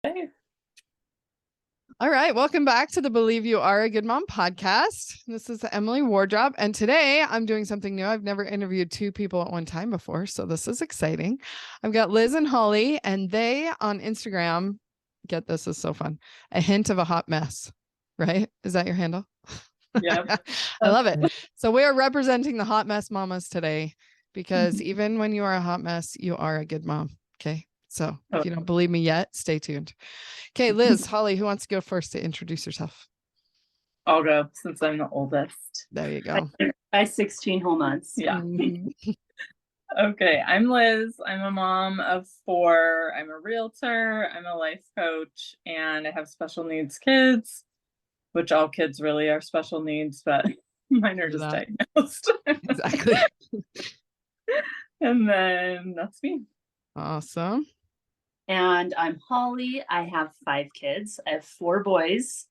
Hey. All right, welcome back to the Believe You Are a Good Mom podcast. This is Emily Wardrop, and today I'm doing something new. I've never interviewed two people at one time before, so this is exciting. I've got Liz and Holly, and they on Instagram, get this is so fun, a hint of a hot mess, right? Is that your handle? Yep. I love it. So we are representing the hot mess mamas today because even when you are a hot mess, you are a good mom. Okay. So if you don't believe me yet, stay tuned. Okay, Liz, Holly, who wants to go first to introduce herself? I'll go since I'm the oldest. There you go. By 16 whole months. Yeah. Okay. I'm Liz. I'm a mom of 4. I'm a realtor. I'm a life coach, and I have special needs kids, which all kids really are special needs, but mine are just diagnosed. Exactly. And then that's me. Awesome. And I'm Holly. I have 5 kids. I have 4 boys.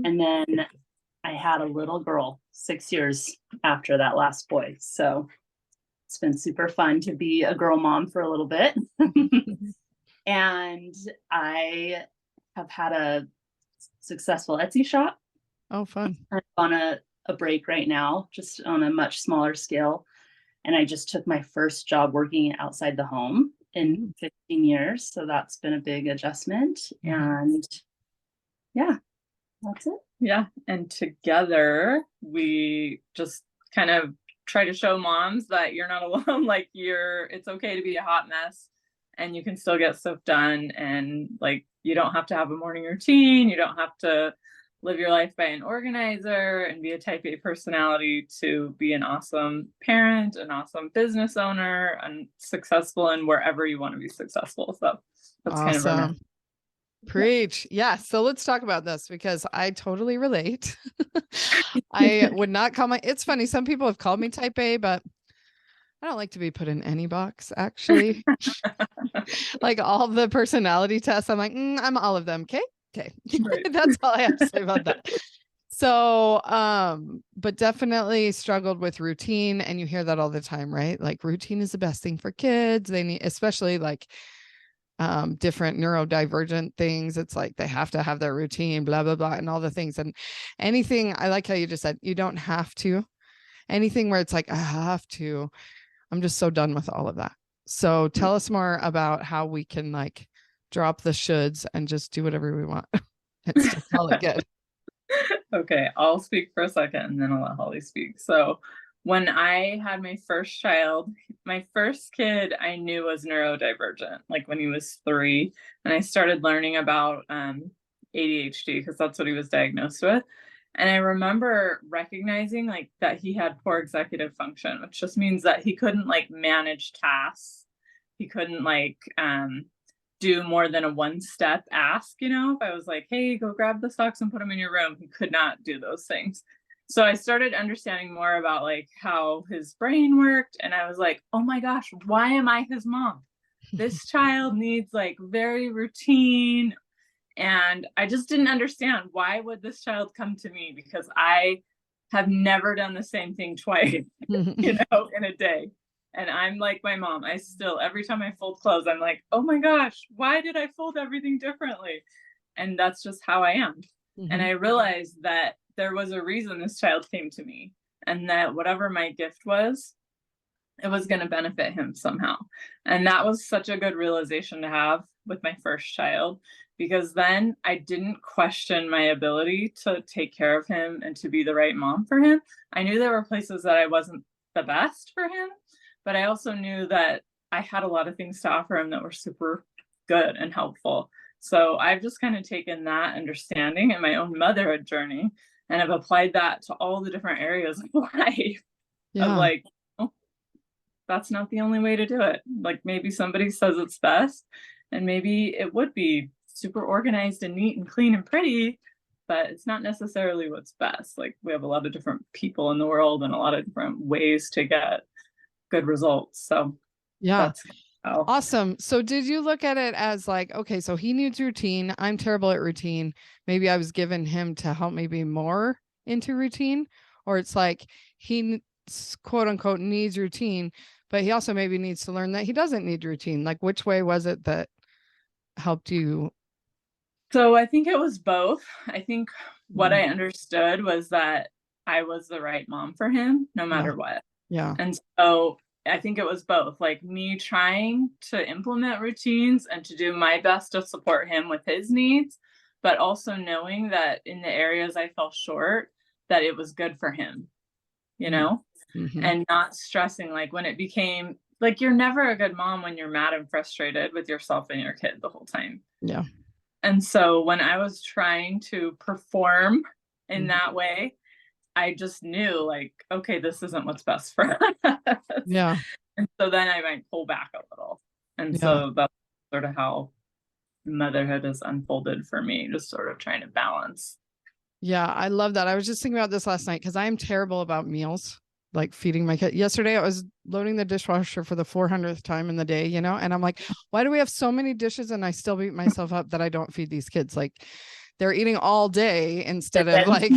And then I had a little girl 6 years after that last boy. So it's been super fun to be a girl mom for a little bit. And I have had a successful Etsy shop. Oh, fun. I'm on a break right now, just on a much smaller scale. And I just took my first job working outside the home in 15 years. So that's been a big adjustment. And yeah, that's it. Yeah. And together we just kind of try to show moms that you're not alone. Like it's okay to be a hot mess and you can still get stuff done. And like, you don't have to have a morning routine. You don't have to live your life by an organizer and be a type A personality to be an awesome parent, an awesome business owner, and successful in wherever you want to be successful. So that's awesome. kind of Preach. Yeah. So let's talk about this because I totally relate. I would not call it's funny. Some people have called me type A, but I don't like to be put in any box, actually. Like all the personality tests, I'm like, I'm all of them. Okay. Okay. Right. That's all I have to say about that. So, but definitely struggled with routine. And you hear that all the time, right? Like routine is the best thing for kids. They need, especially like different neurodivergent things. It's like they have to have their routine, blah, blah, blah, and all the things. And anything, I like how you just said, you don't have to. Anything where it's like, I have to, I'm just so done with all of that. So tell us more about how we can like drop the shoulds and just do whatever we want and still call it good. Okay, I'll speak for a second and then I'll let Holly speak. So when I had my first child, my first kid I knew was neurodivergent, like when he was 3. And I started learning about ADHD because that's what he was diagnosed with. And I remember recognizing like that he had poor executive function, which just means that he couldn't like manage tasks. He couldn't like do more than a 1-step ask. If I was like, hey, go grab the socks and put them in your room, he could not do those things. So I started understanding more about like how his brain worked. And I was like, oh my gosh, why am I his mom? This child needs like very routine. And I just didn't understand, why would this child come to me? Because I have never done the same thing twice, in a day. And I'm like my mom. I still, every time I fold clothes, I'm like, oh my gosh, why did I fold everything differently? And that's just how I am. And I realized that there was a reason this child came to me, and that whatever my gift was, it was going to benefit him somehow. And that was such a good realization to have with my first child, because then I didn't question my ability to take care of him and to be the right mom for him. I knew there were places that I wasn't the best for him, but I also knew that I had a lot of things to offer him that were super good and helpful. So I've just kind of taken that understanding in my own motherhood journey and have applied that to all the different areas of life. Of like, oh, that's not the only way to do it. Like maybe somebody says it's best, and maybe it would be super organized and neat and clean and pretty, but it's not necessarily what's best. Like we have a lot of different people in the world and a lot of different ways to get good results. So that's awesome. So did you look at it as like, okay, so he needs routine. I'm terrible at routine. Maybe I was given him to help me be more into routine, or it's like he quote unquote needs routine, but he also maybe needs to learn that he doesn't need routine. Like which way was it that helped you So I think it was both. I think what I Mm, understood was that I was the right mom for him no yeah. matter what. Yeah. And so I think it was both, like me trying to implement routines and to do my best to support him with his needs, but also knowing that in the areas I fell short, that it was good for him, you Mm, know, mm-hmm. and not stressing like when it became like you're never a good mom when you're mad and frustrated with yourself and your kid the whole time. Yeah. And so when I was trying to perform in Mhm. that way, I just knew like, okay, this isn't what's best for us. Yeah. And so then I might pull back a little. And Yeah. so that's sort of how motherhood has unfolded for me, just sort of trying to balance. Yeah. I love that. I was just thinking about this last night because I am terrible about meals, like feeding my kid. Yesterday, I was loading the dishwasher for the 400th time in the day, and I'm like, why do we have so many dishes? And I still beat myself up that I don't feed these kids. Like they're eating all day instead of like,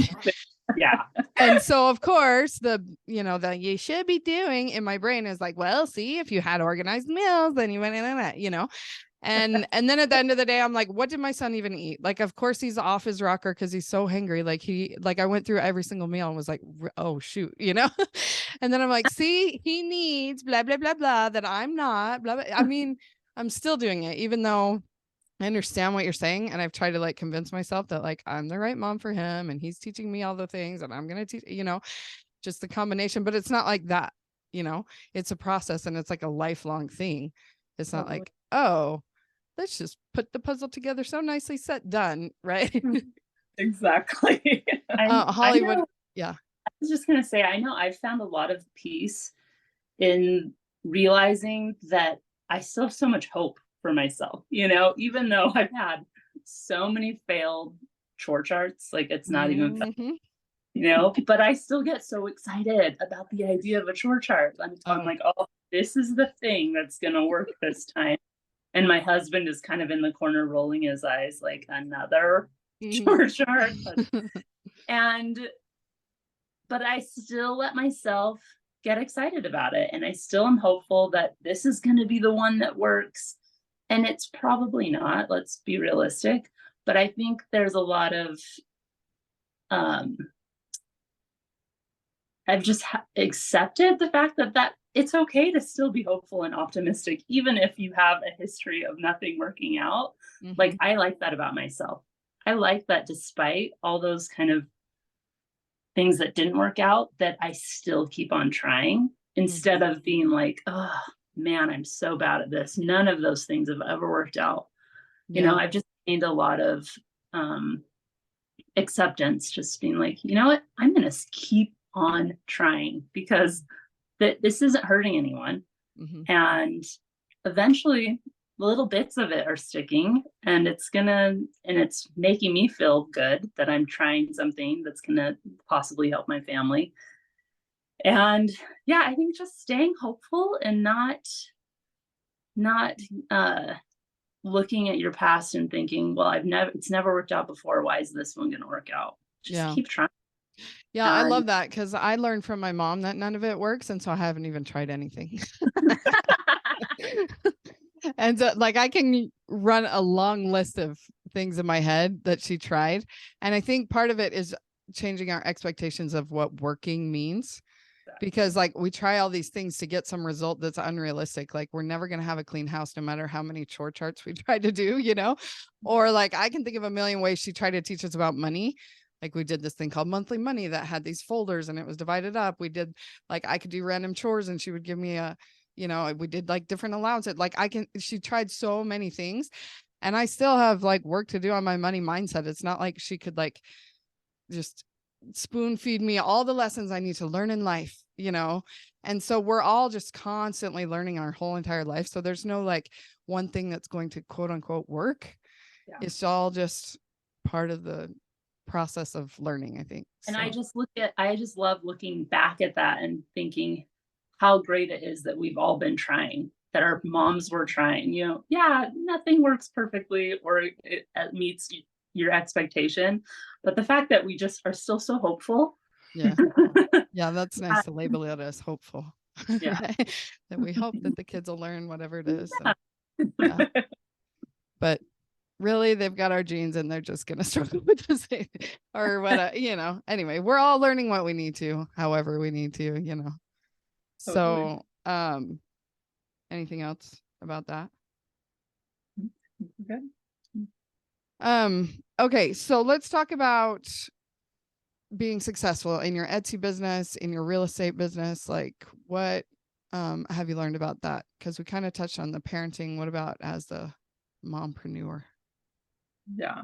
Yeah. and so of course that you should be doing in my brain is like, well, see, if you had organized meals, then you went in that. And then at the end of the day, I'm like, what did my son even eat? Like, of course he's off his rocker because he's so hangry. Like I went through every single meal and was like, oh shoot, and then I'm like, see, he needs blah, blah, blah, blah, that I'm not, blah, blah. I mean, I'm still doing it, even though I understand what you're saying. And I've tried to like convince myself that like I'm the right mom for him and he's teaching me all the things and I'm going to teach, just the combination, but it's not like that, it's a process and it's like a lifelong thing. It's not like, oh, let's just put the puzzle together so nicely set, done. Right. Exactly. I Hollywood. know, Yeah. I was just going to say, I know I've found a lot of peace in realizing that I still have so much hope for myself, even though I've had so many failed chore charts, like it's not even Mhm. but I still get so excited about the idea of a chore chart. I'm Oh. like, oh, this is the thing that's going to work this time. And my husband is kind of in the corner rolling his eyes like another Mhm. chore chart. And, but I still let myself get excited about it. And I still am hopeful that this is going to be the one that works. And it's probably not, let's be realistic. But I think there's a lot of, um, I've just accepted the fact that it's okay to still be hopeful and optimistic, even if you have a history of nothing working out. Like, Mhm. I like that about myself. I like that despite all those kind of things that didn't work out, that I still keep on trying instead Mhm. of being like, oh man, I'm so bad at this. None of those things have ever worked out. Yeah. I've just gained a lot of um, acceptance, just being like, you know what, I'm going to keep on trying because this isn't hurting anyone. Mhm. And eventually little bits of it are sticking and it's making me feel good that I'm trying something that's gonna possibly help my family. And yeah, I think just staying hopeful and not uh looking at your past and thinking, well, it's never worked out before. Why is this one gonna work out? Just Yeah. keep trying. Yeah. I And love that because I learned from my mom that none of it works. And so I haven't even tried anything. And so, like, I can run a long list of things in my head that she tried. And I think part of it is changing our expectations of what working means. Because like we try all these things to get some result that's unrealistic. Like we're never going to have a clean house no matter how many chore charts we try to do. Or like I can think of a million ways she tried to teach us about money. Like we did this thing called monthly money that had these folders and it was divided up. We did like I could do random chores and she would give me we did like different allowances. Like she tried so many things and I still have like work to do on my money mindset. It's not like she could like just spoon feed me all the lessons I need to learn in life. And so we're all just constantly learning our whole entire life. So there's no like one thing that's going to quote unquote work. yeah. It's all just part of the process of learning, I think. And So. I just love looking back at that and thinking how great it is that we've all been trying, that our moms were trying. Yeah, nothing works perfectly or it meets your expectation, but the fact that we just are still so hopeful. Yeah. Yeah, that's nice to label it as hopeful. Yeah. Right? That we hope that the kids will learn whatever it is. So, yeah. But really, they've got our genes and they're just going to struggle with the same or what, anyway, we're all learning what we need to, however we need to, Totally. So, anything else about that? Good. Okay, so let's talk about being successful in your Etsy business, in your real estate business. Like, what have you learned about that? Because we kind of touched on the parenting. What about as the mompreneur? Yeah.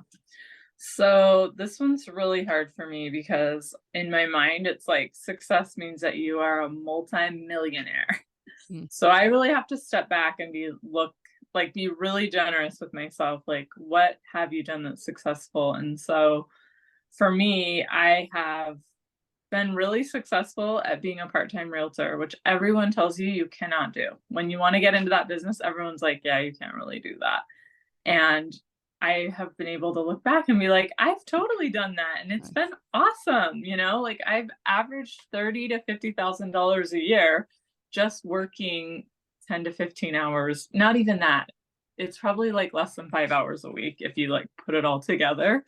So this one's really hard for me because in my mind, it's like success means that you are a multi-millionaire. So I really have to step back and be really generous with myself. Like, what have you done that's successful? And so for me, I have been really successful at being a part-time realtor, which everyone tells you cannot do. When you want to get into that business, everyone's like, yeah, you can't really do that. And I have been able to look back and be like, I've totally done that. And it's been awesome. Like I've averaged $30,000 to $50,000 a year just working 10 to 15 hours. Not even that. It's probably like less than 5 hours a week if you like put it all together.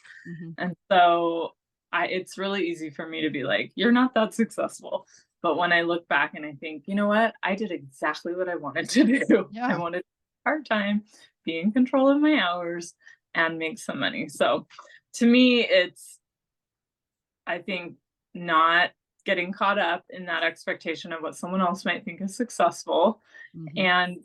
And so it's really easy for me to be like, you're not that successful. But when I look back and I think, you know what, I did exactly what I wanted to do. Yeah. I wanted part-time, be in control of my hours, and make some money. So to me, it's, I think, not getting caught up in that expectation of what someone else might think is successful. And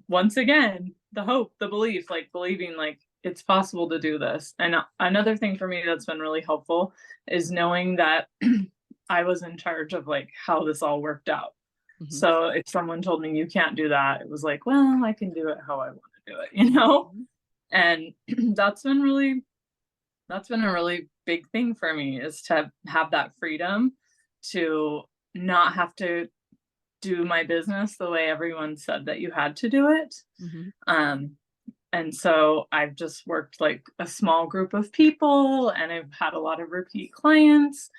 once again, the hope, the belief, like believing like it's possible to do this. And another thing for me that's been really helpful is knowing that I was in charge of like how this all worked out. So if someone told me you can't do that, it was like, well, I can do it how I want to do it, And that's been a really big thing for me, is to have that freedom to not have to do my business the way everyone said that you had to do it. And so I've just worked like a small group of people, and I've had a lot of repeat clients,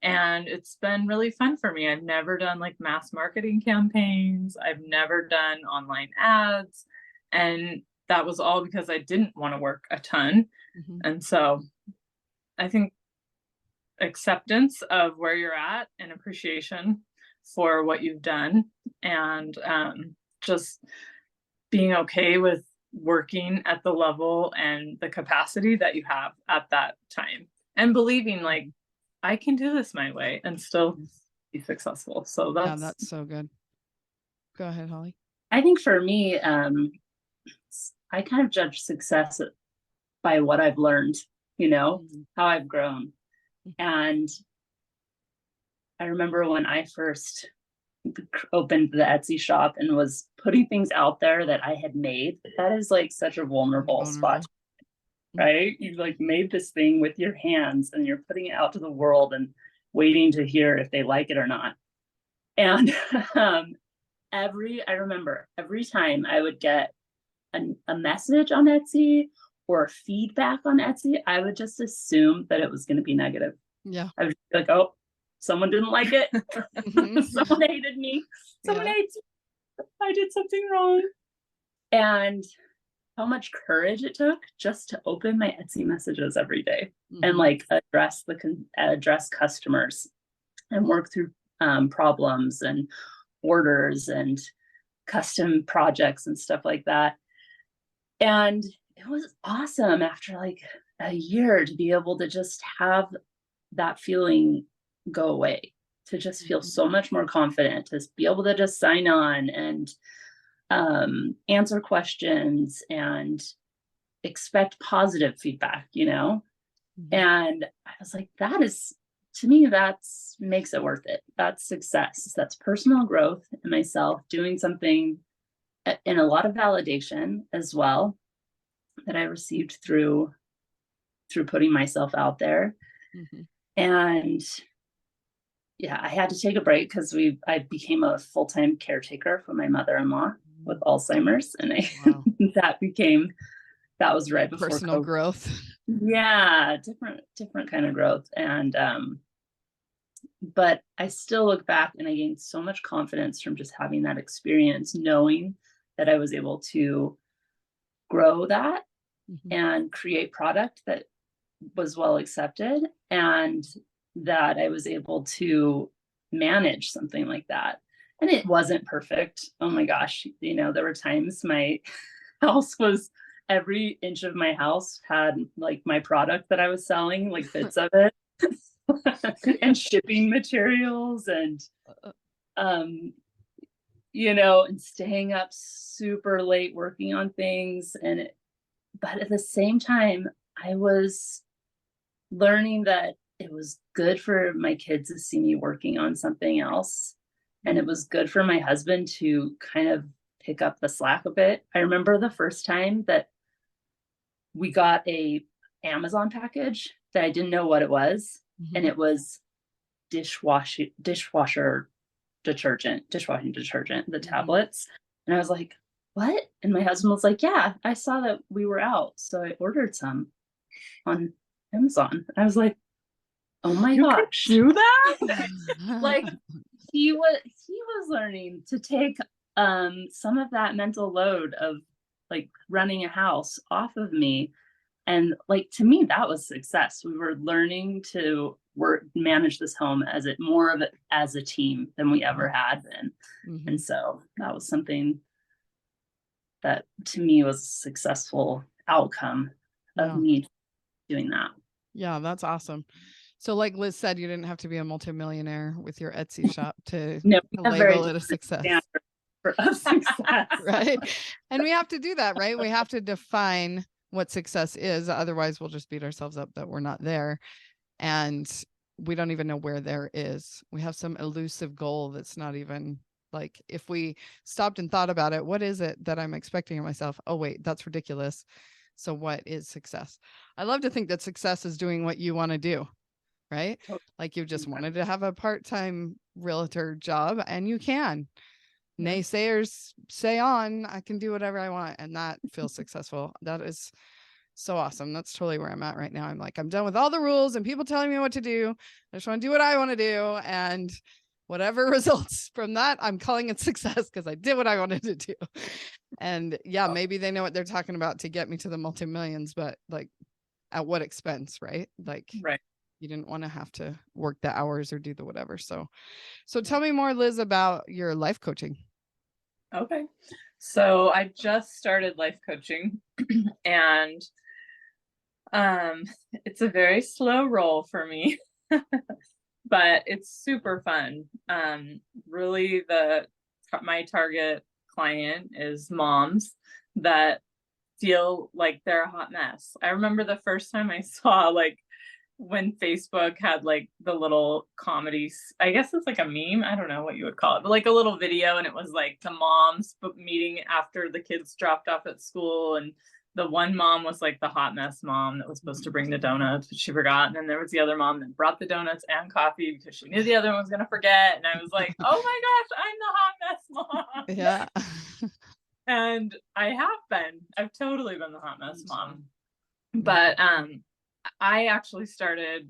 and it's been really fun for me. I've never done like mass marketing campaigns. I've never done online ads. And that was all because I didn't want to work a ton. And so I think acceptance of where you're at and appreciation for what you've done, and just being okay with working at the level and the capacity that you have at that time, and believing like I can do this my way and still be successful. So that's so good. Go ahead, Holly. I think for me, I kind of judge success by what I've learned, how I've grown. And I remember when I first opened the Etsy shop and was putting things out there that I had made, that is like such a vulnerable spot, right? You've like made this thing with your hands and you're putting it out to the world and waiting to hear if they like it or not. And I remember every time I would get a message on Etsy or feedback on Etsy, I would just assume that it was going to be negative. Yeah. I would be like, oh, someone didn't like it. Someone hated me. Someone hates me. I did something wrong. And how much courage it took just to open my Etsy messages every day and like address customers and work through problems and orders and custom projects and stuff like that. And it was awesome after like a year to be able to just have that feeling go away, to just feel so much more confident, to be able to just sign on and answer questions and expect positive feedback, And I was like, to me, that's makes it worth it. That's success. That's personal growth in myself, doing something, and a lot of validation as well that I received through putting myself out there. And yeah, I had to take a break because I became a full-time caretaker for my mother-in-law with Alzheimer's, and that was right before personal COVID. Growth. Yeah, different kind of growth. And but I still look back and I gained so much confidence from just having that experience, knowing that I was able to grow that and create product that was well accepted, and that I was able to manage something like that. And it wasn't perfect. Oh my gosh. You know, there were times my house was, every inch of my house had like my product that I was selling, like bits of it, and shipping materials, and you know, and staying up super late working on things. And but at the same time, I was learning that it was good for my kids to see me working on something else. And it was good for my husband to kind of pick up the slack a bit. I remember the first time that we got a Amazon package that I didn't know what it was. And it was dishwashing detergent, the tablets. And I was like, what? And my husband was like, yeah, I saw that we were out, so I ordered some on Amazon. I was like, oh my gosh, do that? like he was learning to take some of that mental load of like running a house off of me. And like, to me, that was success. We were learning to manage this home as a team than we ever had been. And so that was something that to me was a successful outcome of me doing that. Yeah, that's awesome. So like Liz said, you didn't have to be a multimillionaire with your Etsy shop to label it a success. Of success. Right. And we have to do that, right? We have to define what success is. Otherwise, we'll just beat ourselves up that we're not there. And we don't even know where there is. We have some elusive goal that's not even like, if we stopped and thought about it, what is it that I'm expecting of myself? Oh, wait, that's ridiculous. So what is success? I love to think that success is doing what you want to do, right? Like you just wanted to have a part-time realtor job and you can. Naysayers say on, I can do whatever I want. And that feels successful. That is so awesome. That's totally where I'm at right now. I'm like, I'm done with all the rules and people telling me what to do. I just want to do what I want to do. And whatever results from that, I'm calling it success because I did what I wanted to do. And yeah, maybe they know what they're talking about to get me to the multi-millions, but like at what expense, right? Like, you didn't want to have to work the hours or do the whatever. So tell me more, Liz, about your life coaching. Okay. So I just started life coaching and it's a very slow roll for me, but it's super fun. Really my target client is moms that feel like they're a hot mess. I remember the first time I saw like when Facebook had like the little comedy, I guess it's like a meme, I don't know what you would call it, but like a little video, and it was like the moms meeting after the kids dropped off at school, and the one mom was like the hot mess mom that was supposed to bring the donuts, but she forgot, and then there was the other mom that brought the donuts and coffee because she knew the other one was gonna forget, and I was like, oh my gosh, I'm the hot mess mom. Yeah. And I've totally been the hot mess mom. But I actually started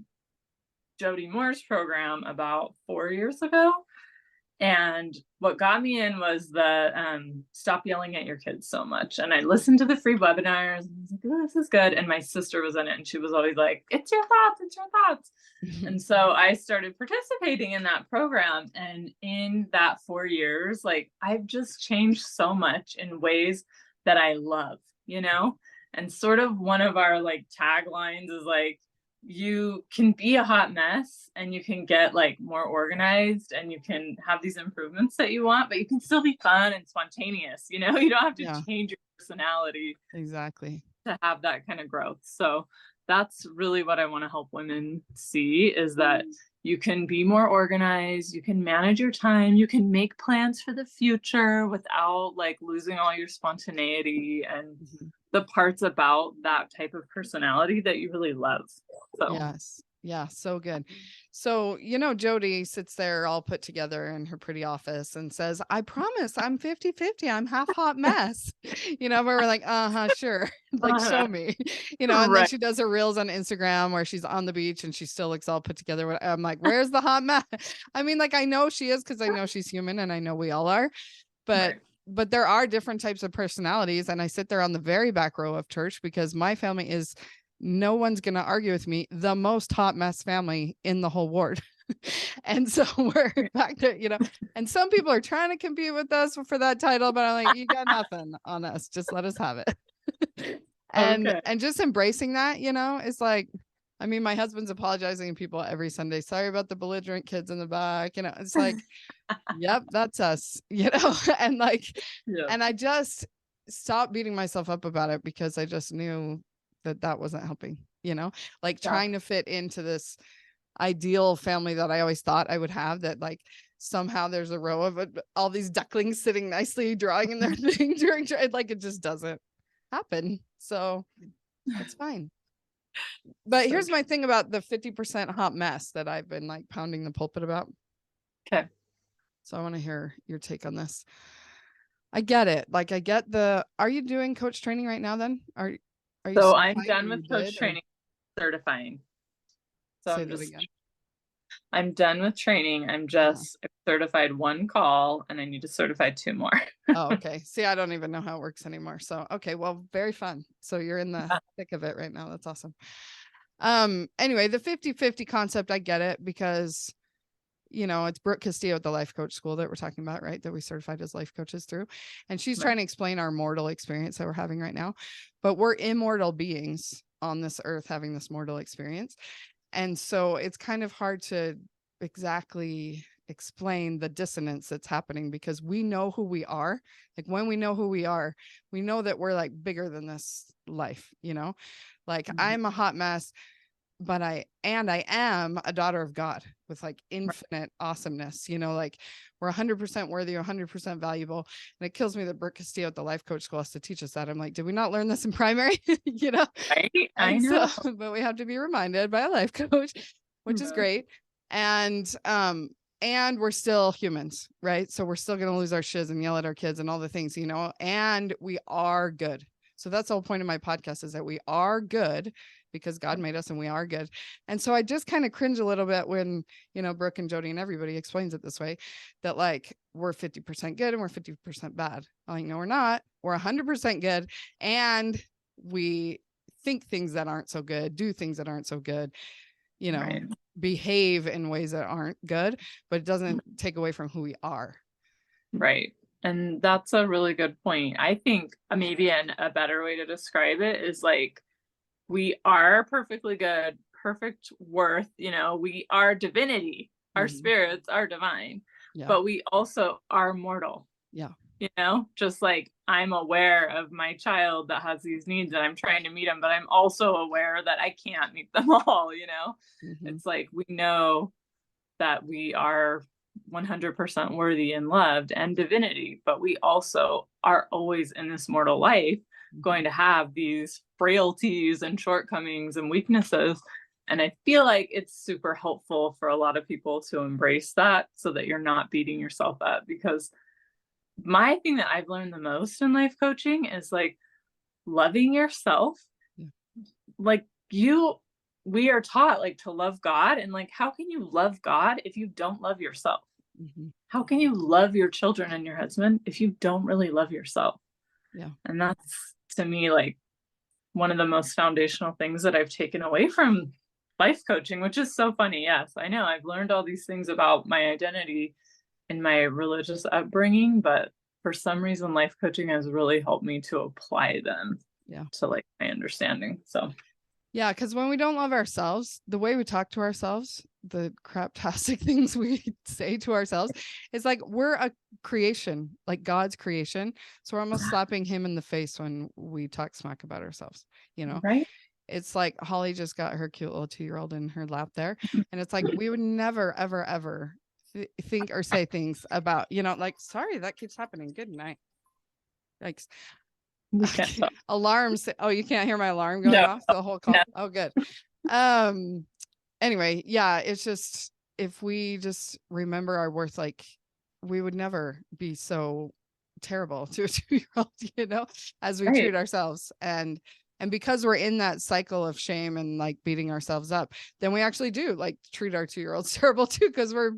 Jody Moore's program about 4 years ago. And what got me in was the stop yelling at your kids so much. And I listened to the free webinars and I was like, oh, this is good. And my sister was in it and she was always like, it's your thoughts. And so I started participating in that program. And in that 4 years, like I've just changed so much in ways that I love, you know? And sort of one of our like taglines is like, you can be a hot mess and you can get like more organized and you can have these improvements that you want, but you can still be fun and spontaneous, you know? You don't have to change your personality exactly to have that kind of growth. So that's really what I want to help women see, is that you can be more organized, you can manage your time, you can make plans for the future without like losing all your spontaneity and the parts about that type of personality that you really love. So yes. Yeah, so good. So, you know, Jody sits there all put together in her pretty office and says, I promise I'm 50-50. I'm half hot mess. You know, but we're like, sure. Like, show me, you know, and then she does her reels on Instagram where she's on the beach and she still looks all put together. I'm like, where's the hot mess? I mean, like, I know she is because I know she's human and I know we all are, but but there are different types of personalities. And I sit there on the very back row of church because my family is, no one's going to argue with me, the most hot mess family in the whole ward. And so we're back there, and some people are trying to compete with us for that title, but I'm like, you got nothing on us. Just let us have it. And just embracing that, is like, I mean, my husband's apologizing to people every Sunday. Sorry about the belligerent kids in the back. It's like, yep, that's us, and like, and I just stopped beating myself up about it because I just knew that wasn't helping, like trying to fit into this ideal family that I always thought I would have, that like somehow there's a row of all these ducklings sitting nicely drawing in their thing during, like, it just doesn't happen. So it's fine. But here's my thing about the 50% hot mess that I've been like pounding the pulpit about. Okay. So I want to hear your take on this. I get it. Like, I get are you doing coach training right now then? Are you? So I'm done with coach training, certifying. So I'm done with training. I'm just certified 1 call and I need to certify 2 more. Oh, okay. See, I don't even know how it works anymore. So, okay. Well, very fun. So you're in the thick of it right now. That's awesome. Anyway, the 50-50 concept, I get it because, it's Brooke Castillo at the life coach school that we're talking about, right? That we certified as life coaches through. And she's trying to explain our mortal experience that we're having right now, but we're immortal beings on this earth having this mortal experience. And so it's kind of hard to exactly explain the dissonance that's happening because we know who we are. Like when we know who we are, we know that we're like bigger than this life, like I'm a hot mess, but I am a daughter of God with like infinite awesomeness, like we're 100% worthy, 100% valuable. And it kills me that Brooke Castillo at the life coach school has to teach us that. I'm like, did we not learn this in primary? Right? I know. So, but we have to be reminded by a life coach, which is great. And we're still humans, right? So we're still going to lose our shiz and yell at our kids and all the things, and we are good. So that's the whole point of my podcast, is that we are good because God made us and we are good. And so I just kind of cringe a little bit when, Brooke and Jody and everybody explains it this way, that like we're 50% good and we're 50% bad. I'm like, no, we're not. We're 100% good. And we think things that aren't so good, do things that aren't so good, behave in ways that aren't good, but it doesn't take away from who we are. Right. And that's a really good point. I think maybe a better way to describe it is like, we are perfectly good, perfect worth, we are divinity, our spirits are divine, but we also are mortal. Yeah. Just like I'm aware of my child that has these needs and I'm trying to meet them, but I'm also aware that I can't meet them all, It's like, we know that we are 100% worthy and loved and divinity, but we also are always in this mortal life going to have these frailties and shortcomings and weaknesses. And I feel like it's super helpful for a lot of people to embrace that so that you're not beating yourself up. Because my thing that I've learned the most in life coaching is like loving yourself. Like we are taught like to love God, and like, how can you love God if you don't love yourself? How can you love your children and your husband if you don't really love yourself? Yeah. And that's, to me, like one of the most foundational things that I've taken away from life coaching, which is so funny. Yes, I know I've learned all these things about my identity in my religious upbringing, but for some reason, life coaching has really helped me to apply them to like my understanding. So yeah, because when we don't love ourselves, the way we talk to ourselves, the craptastic things we say to ourselves, is like we're a creation, like God's creation. So we're almost slapping him in the face when we talk smack about ourselves, Right? It's like Holly just got her cute little 2-year-old in her lap there. And it's like, we would never, ever, ever think or say things about, like, sorry, that keeps happening. Good night. Like, alarms. Oh, you can't hear my alarm going off the whole call. No. Oh, good. Anyway, yeah, it's just, if we just remember our worth, like we would never be so terrible to a 2-year-old, as we treat ourselves. And because we're in that cycle of shame and like beating ourselves up, then we actually do like treat our 2-year-olds terrible too, because we're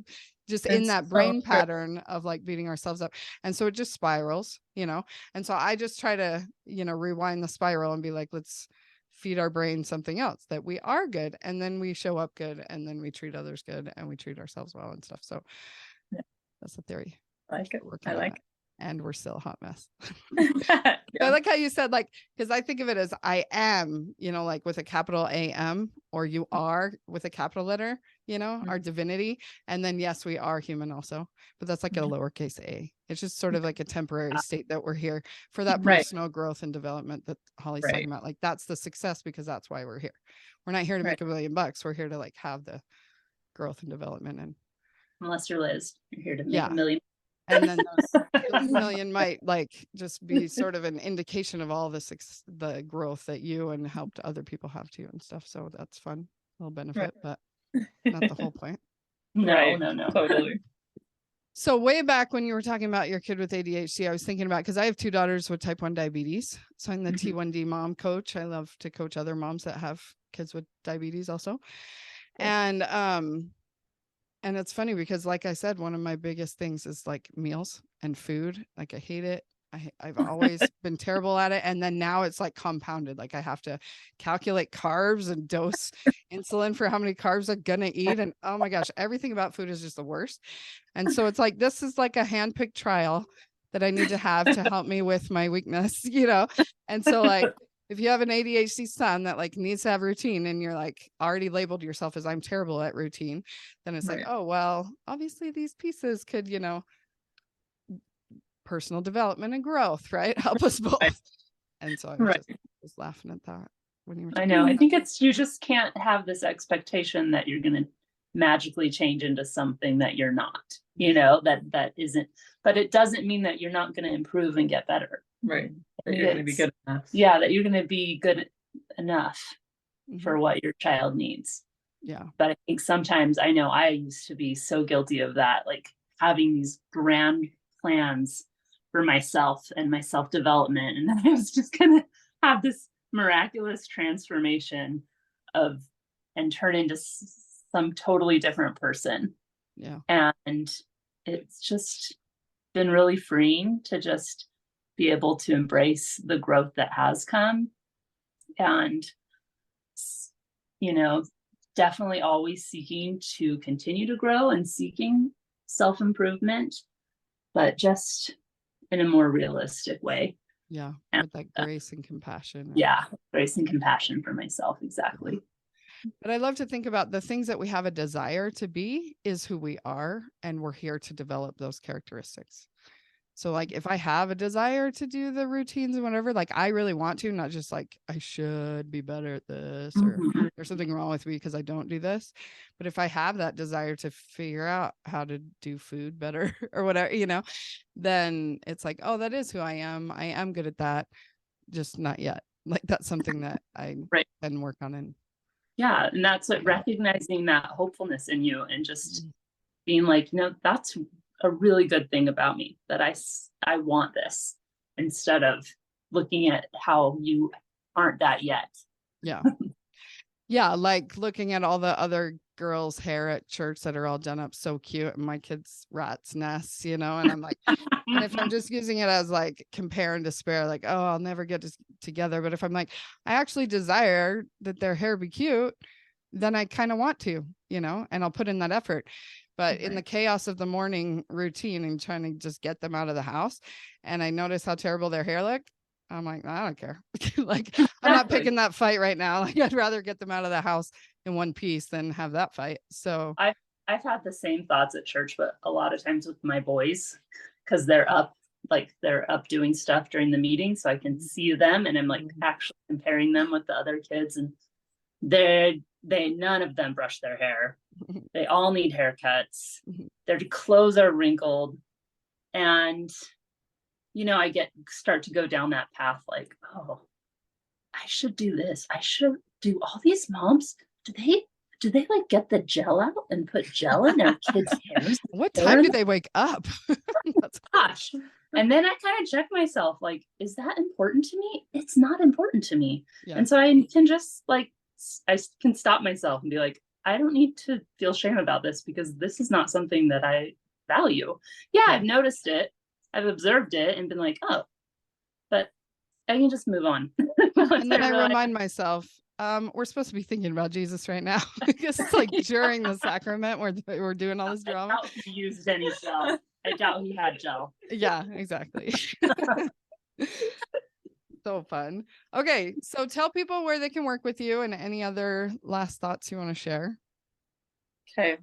just in It's that so brain true. pattern of like beating ourselves up. And so it just spirals, and so I just try to, rewind the spiral and be like, let's feed our brain something else, that we are good. And then we show up good, and then we treat others good, and we treat ourselves well and stuff. So Yeah. that's the theory. I like it. We're working I on like that. And we're still a hot mess. it. I Yeah. like how you said, like, because I think of it as I am, like with a capital AM, or you are with a capital letter, our divinity. And then, yes, we are human also, but that's like a lowercase a. It's just sort of like a temporary state that we're here for that Right. personal growth and development that Holly's Right. talking about. Like, that's the success, because that's why we're here. We're not here to make $1 million. We're here to like have the growth and development. And Unless you're Liz, you're here to make Yeah. $1 million. and then those million might like just be sort of an indication of all the growth that you and helped other people have too and stuff. So that's fun, a little benefit, but not the whole point. No. Totally. So way back when you were talking about your kid with ADHD, I was thinking about, because I have 2 daughters with type 1 diabetes. So I'm the T1D mom coach. I love to coach other moms that have kids with diabetes also. And it's funny because, like I said, one of my biggest things is like meals and food. Like, I hate it. I've always been terrible at it. And then now it's like compounded. Like, I have to calculate carbs and dose insulin for how many carbs I'm going to eat. And oh my gosh, everything about food is just the worst. And so it's like, this is like a handpicked trial that I need to have to help me with my weakness, And so like, if you have an ADHD son that like needs to have routine, and you're like already labeled yourself as I'm terrible at routine, then it's like, oh, well, obviously these pieces could, personal development and growth, right? Help us both. Right. And so I was just laughing at that when you were I know. I think you just can't have this expectation that you're going to magically change into something that you're not, that isn't, but it doesn't mean that you're not going to improve and get better. Right. That you're going to be good enough. Yeah. That you're going to be good enough for what your child needs. Yeah. But I think sometimes, I know I used to be so guilty of that, like having these grand plans for myself and my self-development. And then I was just going to have this miraculous transformation and turn into some totally different person. Yeah. And it's just been really freeing to just be able to embrace the growth that has come. And, definitely always seeking to continue to grow and seeking self-improvement, but just in a more realistic way. Yeah. With that grace and compassion. Yeah. Grace and compassion for myself. Exactly. But I love to think about the things that we have a desire to be is who we are. And we're here to develop those characteristics. So like, if I have a desire to do the routines and whatever, like I really want to, not just like I should be better at this, or there's something wrong with me because I don't do this. But if I have that desire to figure out how to do food better or whatever, then it's like, oh, that is who I am. I am good at that. Just not yet. Like, that's something that I can work on. And yeah. And that's what, recognizing that hopefulness in you and just being like, that's a really good thing about me, that I want this, instead of looking at how you aren't that yet. Yeah. Yeah. Like looking at all the other girls' hair at church that are all done up so cute, and my kids' rat's nests, and I'm like, and if I'm just using it as like compare and despair, like, oh, I'll never get together. But if I'm like, I actually desire that their hair be cute, then I kind of want to, and I'll put in that effort. But in the chaos of the morning routine and trying to just get them out of the house, and I notice how terrible their hair looked, I'm like, I don't care. Like, I'm not picking that fight right now. Like, I'd rather get them out of the house in one piece than have that fight. So I've had the same thoughts at church, but a lot of times with my boys, because they're up doing stuff during the meeting, so I can see them, and I'm like actually comparing them with the other kids, and none of them brush their hair. They all need haircuts. Their clothes are wrinkled. And, I start to go down that path like, oh, I should do this. I should do all these moms. Do they like get the gel out and put gel in their kids' hairs? What time do they wake up? Gosh. And then I kind of check myself, like, is that important to me? It's not important to me. Yeah. And so I can just like, I can stop myself and be like, I don't need to feel shame about this because this is not something that I value. Yeah, Yeah. I've noticed it, I've observed it and been like, oh, but I can just move on. And then I realize remind myself, we're supposed to be thinking about Jesus right now because it's like during the sacrament we're doing all this I drama. doubt he used any gel. I doubt he had gel. Yeah, exactly. So fun. Okay, so tell people where they can work with you and any other last thoughts you want to share. Okay.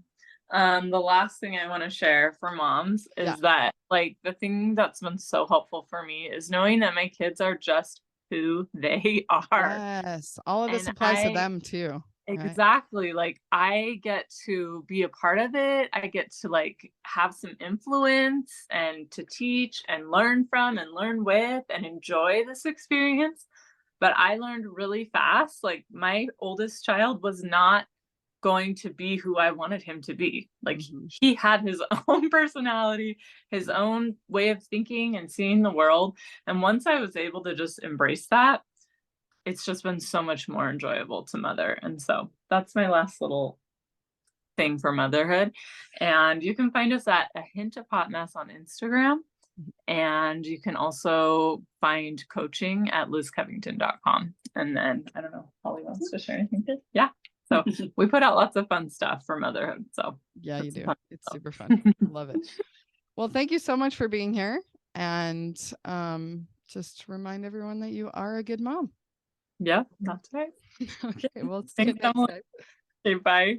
The last thing I want to share for moms Yeah. is that like the thing that's been so helpful for me is knowing that my kids are just who they are. Yes, all of this And applies to them too. Right? exactly, like I get to be a part of it. I get to like have some influence and to teach and learn from and learn with and enjoy this experience. But I learned really fast. Like my oldest child was not going to be who I wanted him to be. Like he had his own personality, his own way of thinking and seeing the world. And once I was able to just embrace that, it's just been so much more enjoyable to mother. And so that's my last little thing for motherhood. And you can find us at A Hint of Hot Mess on Instagram. And you can also find coaching at lizcovington.com. And then I don't know, Holly wants to share anything. Yeah. So we put out lots of fun stuff for motherhood. So yeah, you do. It's super fun. Love it. Well, thank you so much for being here. And just remind everyone that you are a good mom. Yeah, that's right. Okay, well, see you Thanks, next Emily. time. Okay, bye.